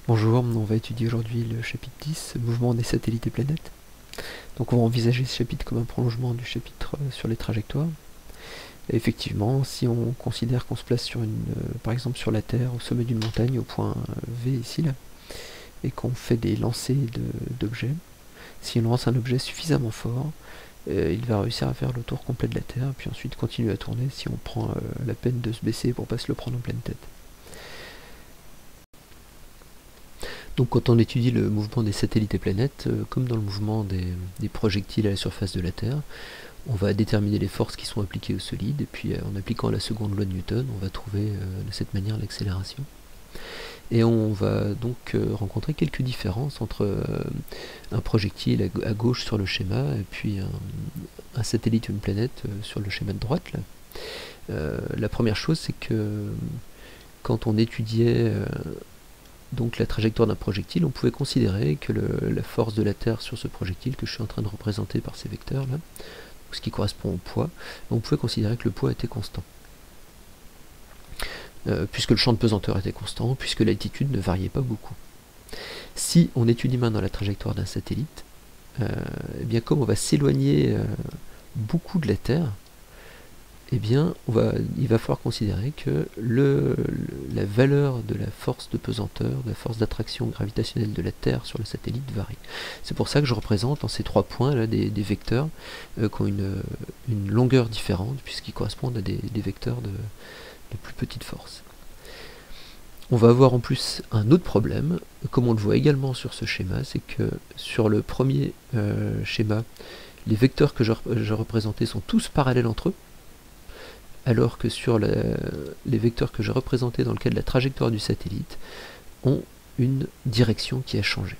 Bonjour, on va étudier aujourd'hui le chapitre 10, mouvement des satellites et planètes. Donc on va envisager ce chapitre comme un prolongement du chapitre sur les trajectoires. Et effectivement, si on considère qu'on se place sur par exemple sur la Terre, au sommet d'une montagne, au point V ici, là, et qu'on fait des lancers d'objets, si on lance un objet suffisamment fort, il va réussir à faire le tour complet de la Terre, puis ensuite continuer à tourner si on prend la peine de se baisser pour pas se le prendre en pleine tête. Donc quand on étudie le mouvement des satellites et planètes, comme dans le mouvement des projectiles à la surface de la Terre, on va déterminer les forces qui sont appliquées au solide, et puis en appliquant la seconde loi de Newton, on va trouver de cette manière l'accélération. Et on va donc rencontrer quelques différences entre un projectile à gauche sur le schéma, et puis un satellite ou une planète sur le schéma de droite, là. La première chose, c'est que quand on étudiait donc la trajectoire d'un projectile, on pouvait considérer que la force de la Terre sur ce projectile que je suis en train de représenter par ces vecteurs là, ce qui correspond au poids, on pouvait considérer que le poids était constant. Puisque le champ de pesanteur était constant, puisque l'altitude ne variait pas beaucoup. Si on étudie maintenant la trajectoire d'un satellite, eh bien comme on va s'éloigner beaucoup de la Terre, eh bien, il va falloir considérer que la valeur de la force de pesanteur, de la force d'attraction gravitationnelle de la Terre sur le satellite varie. C'est pour ça que je représente en ces trois points là des vecteurs qui ont une longueur différente, puisqu'ils correspondent à des vecteurs de plus petite force. On va avoir en plus un autre problème, comme on le voit également sur ce schéma, c'est que sur le premier schéma, les vecteurs que je représentais sont tous parallèles entre eux, alors que sur les vecteurs que j'ai représentés dans le cas de la trajectoire du satellite ont une direction qui a changé.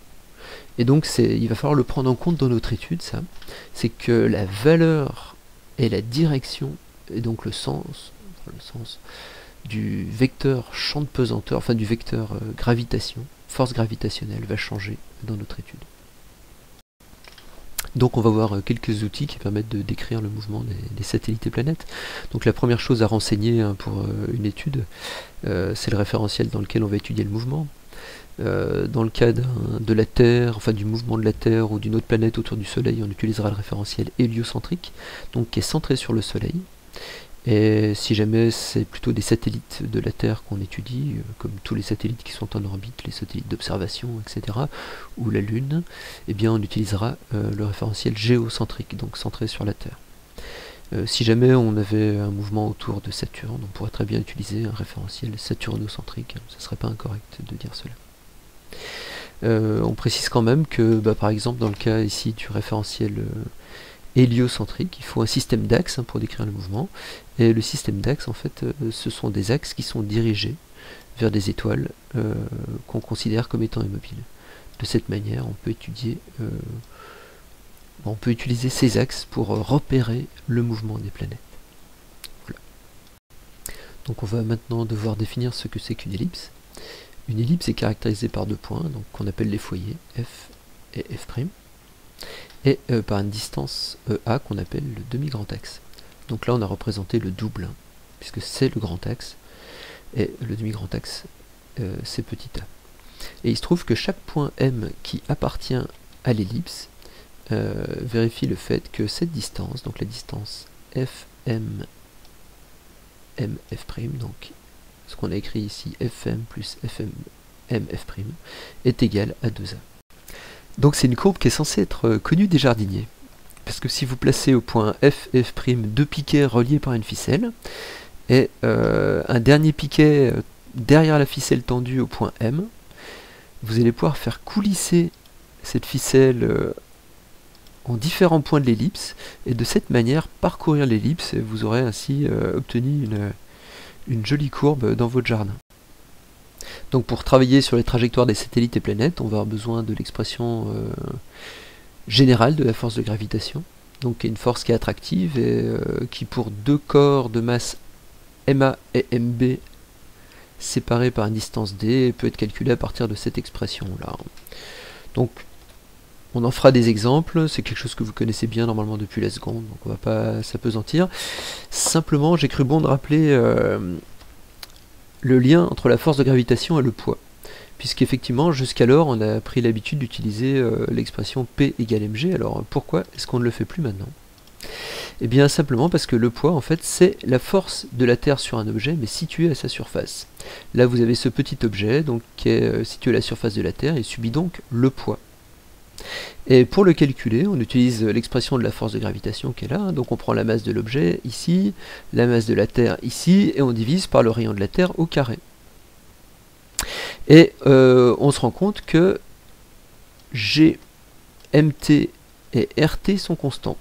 Et donc il va falloir le prendre en compte dans notre étude, ça, c'est que la valeur et la direction, et donc le sens du vecteur champ de pesanteur, enfin du vecteur gravitation, force gravitationnelle, va changer dans notre étude. Donc on va voir quelques outils qui permettent de décrire le mouvement des satellites et planètes. Donc la première chose à renseigner pour une étude, c'est le référentiel dans lequel on va étudier le mouvement. Dans le cas de la Terre, enfin du mouvement de la Terre ou d'une autre planète autour du Soleil, on utilisera le référentiel héliocentrique, donc qui est centré sur le Soleil. Et si jamais c'est plutôt des satellites de la Terre qu'on étudie, comme tous les satellites qui sont en orbite, les satellites d'observation, etc., ou la Lune, eh bien on utilisera le référentiel géocentrique, donc centré sur la Terre. Si jamais on avait un mouvement autour de Saturne, on pourrait très bien utiliser un référentiel saturnocentrique, ce ne serait pas incorrect de dire cela. On précise quand même que, par exemple, dans le cas ici du référentiel héliocentrique, il faut un système d'axes pour décrire le mouvement, et le système d'axes, en fait, ce sont des axes qui sont dirigés vers des étoiles qu'on considère comme étant immobiles. De cette manière, on peut utiliser ces axes pour repérer le mouvement des planètes. Voilà. Donc on va maintenant devoir définir ce que c'est qu'une ellipse. Une ellipse est caractérisée par deux points, donc qu'on appelle les foyers, F et F', et par une distance A qu'on appelle le demi-grand axe. Donc là on a représenté le double, puisque c'est le grand axe, et le demi-grand axe c'est petit a. Et il se trouve que chaque point M qui appartient à l'ellipse vérifie le fait que cette distance, donc la distance FM MF', donc ce qu'on a écrit ici, FM plus FM MF', est égal à 2A. Donc c'est une courbe qui est censée être connue des jardiniers. Parce que si vous placez au point F et F' deux piquets reliés par une ficelle, et un dernier piquet derrière la ficelle tendue au point M, vous allez pouvoir faire coulisser cette ficelle en différents points de l'ellipse, et de cette manière parcourir l'ellipse, et vous aurez ainsi obtenu une jolie courbe dans votre jardin. Donc pour travailler sur les trajectoires des satellites et planètes, on va avoir besoin de l'expression générale de la force de gravitation, donc une force qui est attractive et qui pour deux corps de masse MA et MB séparés par une distance D peut être calculée à partir de cette expression-là. Donc on en fera des exemples, c'est quelque chose que vous connaissez bien normalement depuis la seconde, donc on va pas s'apesantir. Simplement, j'ai cru bon de rappeler le lien entre la force de gravitation et le poids. puisqu'effectivement jusqu'alors on a pris l'habitude d'utiliser l'expression P égale mg. Alors pourquoi est-ce qu'on ne le fait plus maintenant? Eh bien simplement parce que le poids en fait c'est la force de la Terre sur un objet mais situé à sa surface. Là vous avez ce petit objet donc qui est situé à la surface de la Terre et subit donc le poids. Et pour le calculer, on utilise l'expression de la force de gravitation qui est là, donc on prend la masse de l'objet ici, la masse de la Terre ici, et on divise par le rayon de la Terre au carré. Et on se rend compte que G, MT et RT sont constants.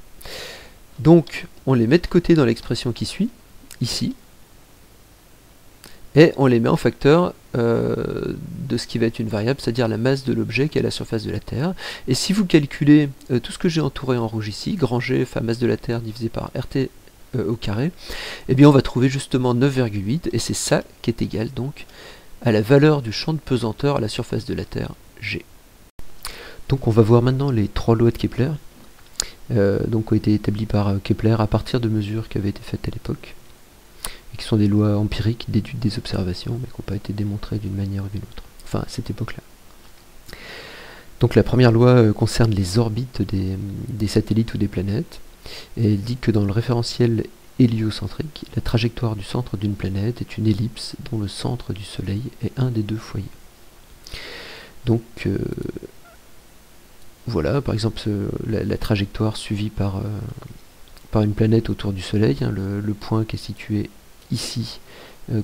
Donc on les met de côté dans l'expression qui suit, ici, et on les met en facteur de ce qui va être une variable, c'est-à-dire la masse de l'objet qui est à la surface de la Terre. Et si vous calculez tout ce que j'ai entouré en rouge ici, grand G, enfin masse de la Terre divisé par RT au carré, eh bien on va trouver justement 9,8, et c'est ça qui est égal donc à la valeur du champ de pesanteur à la surface de la Terre, G. Donc on va voir maintenant les trois lois de Kepler, donc qui ont été établies par Kepler à partir de mesures qui avaient été faites à l'époque, et qui sont des lois empiriques d'études des observations, mais qui n'ont pas été démontrées d'une manière ou d'une autre, enfin à cette époque-là. Donc la première loi concerne les orbites des satellites ou des planètes, et elle dit que dans le référentiel héliocentrique, la trajectoire du centre d'une planète est une ellipse dont le centre du Soleil est un des deux foyers. Donc voilà, par exemple la trajectoire suivie par une planète autour du Soleil, hein, le point qui est situé ici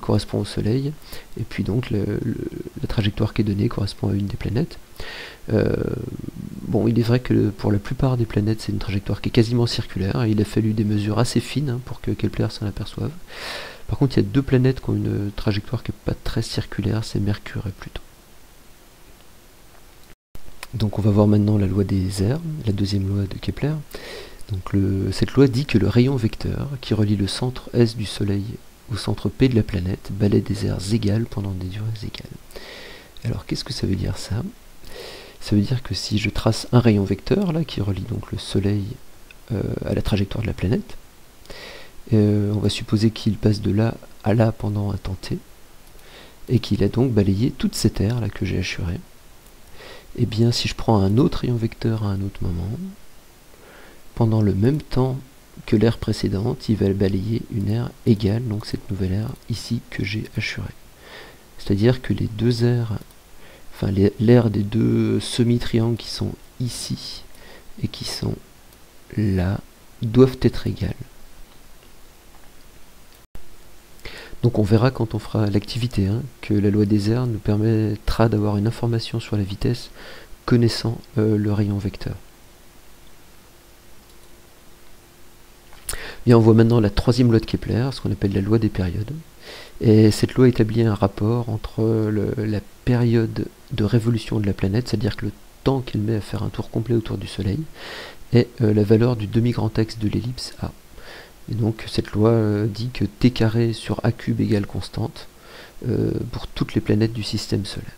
correspond au Soleil, et puis donc la trajectoire qui est donnée correspond à une des planètes. Bon, il est vrai que pour la plupart des planètes c'est une trajectoire qui est quasiment circulaire, et il a fallu des mesures assez fines hein, pour que Kepler s'en aperçoive. Par contre il y a deux planètes qui ont une trajectoire qui n'est pas très circulaire, c'est Mercure et Pluton. Donc on va voir maintenant la loi des airs, la deuxième loi de Kepler. Donc cette loi dit que le rayon vecteur qui relie le centre S du Soleil au centre P de la planète balaie des aires égales pendant des durées égales. Alors qu'est-ce que ça veut dire ça? Ça veut dire que si je trace un rayon vecteur là qui relie donc le Soleil à la trajectoire de la planète, on va supposer qu'il passe de là à là pendant un temps t, et qu'il a donc balayé toute cette aire là que j'ai assurée. Et bien si je prends un autre rayon vecteur à un autre moment, pendant le même temps que l'aire précédente, il va balayer une aire égale, donc cette nouvelle aire ici que j'ai assurée. C'est-à-dire que les deux aires, enfin l'aire des deux semi-triangles qui sont ici et qui sont là, doivent être égales. Donc on verra quand on fera l'activité hein, que la loi des airs nous permettra d'avoir une information sur la vitesse connaissant le rayon vecteur. Et on voit maintenant la troisième loi de Kepler, ce qu'on appelle la loi des périodes. Et cette loi établit un rapport entre la période de révolution de la planète, c'est-à-dire que le temps qu'elle met à faire un tour complet autour du Soleil, et la valeur du demi-grand axe de l'ellipse A. Et donc cette loi dit que t carré sur a cube égale constante pour toutes les planètes du système solaire.